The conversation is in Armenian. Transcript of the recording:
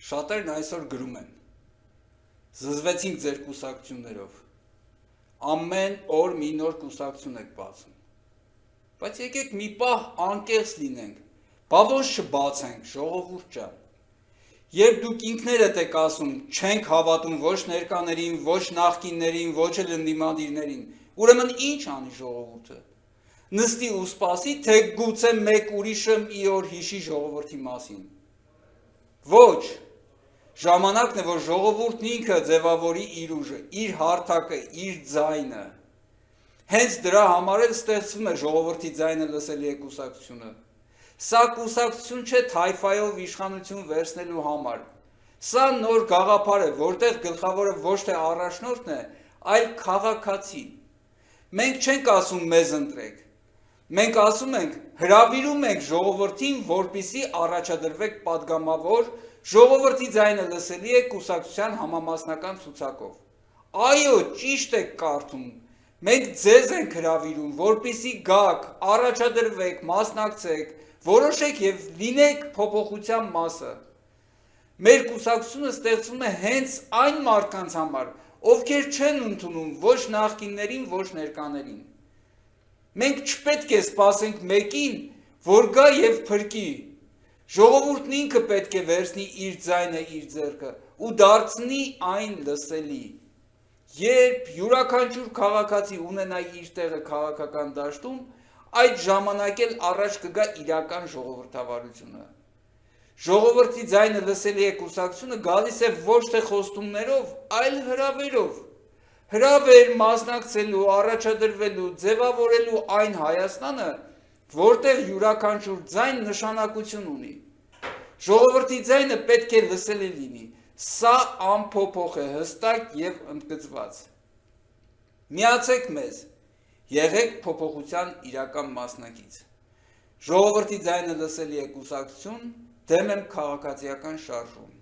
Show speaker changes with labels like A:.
A: Շատերն այսօր գրում են. զզվեցինք ձեր կուսակցություններով, ամեն օր մի նոր կուսակցություն եք բացում, բայց եկեք մի պահ անկեղծ լինենք, բա ոնց չբացենք, ժողովուրդ ջան, երբ դուք ինքներդ եք ասում, չենք հավատում ոչ ներկաներին, ոչ նախկիններին, ոչ էլ ընդդիմադիրներին, ուրեմն ինչ անի ժողովուրդը, նստի ու սպասի, թե գուցե մեկ ուրիշը մի օր հիշի ժողովրդի մասին, ոչ, ժամանակն է, որ ժողովուրդն ինքը ձևավորի իր ուժը, իր հարթակը, իր ձայնը, հենց դրա համար էլ ստեղծվում է ժողովրդի ձայնը լսելի է կուսակցությունը, սա կուսակցություն չէ թայֆայով իշխանություն վերցնելու համար, սա նոր գաղափար է, որտեղ գլխավորը ոչ թե առաջնորդն է, այլ քաղաքացի, մենք չենք ասում մեզ ընտրեք, մենք ասում ենք հրավիրում ենք ժողովրդին, որպեսզի առաջադրվեք պատգամավոր, ժողովրդի ձայնը լսելի է կուսակցության համամասնական ցուցակով, այո, ճիշտ եք կարդում, մենք ձեզ ենք հրավիրում, որպեսզի գաք, առաջադրվեք, մասնակցեք, որոշեք և լինեք փոփոխության մասը, մեր կուսակցությունը ստեղծվում է հենց այն մարդկանց համար, ովքեր չեն ընդունում ոչ նախկիններին, ոչ ներկաներին, մենք չպետք է սպասենք մեկին, որ գա և փրկի, ժողովուրդն ինքը պետք է վերցնի իր ձայնը իր ձեռքը ու դարձնի այն լսելի, երբ յուրաքանչյուր քաղաքացի ունենա իր տեղը քաղաքական դաշտում, այդ ժամանակ էլ առաջ կգա իրական ժողովրդավարությունը, ժողովրդի ձայնը լսելի է կուսակցությունը գալիս է ոչ թե խոստումներով, այլ հրավերով, հրավեր մասնակցելու, առաջադրվելու, ձևավորելու այն Հայաստանը, որտեղ յուրաքանչյուր ձայն նշանակություն ունի, ժողովրդի ձայնը պետք է լսելի լինի, սա անփոփոխ է, հստակ և ընդգծված, միացեք մեզ, եղեք փոփոխության իրական մասնակից, ժողովրդի ձայնը լսելի է կուսակցություն, դեմ եմ քաղաքացիական շարժում,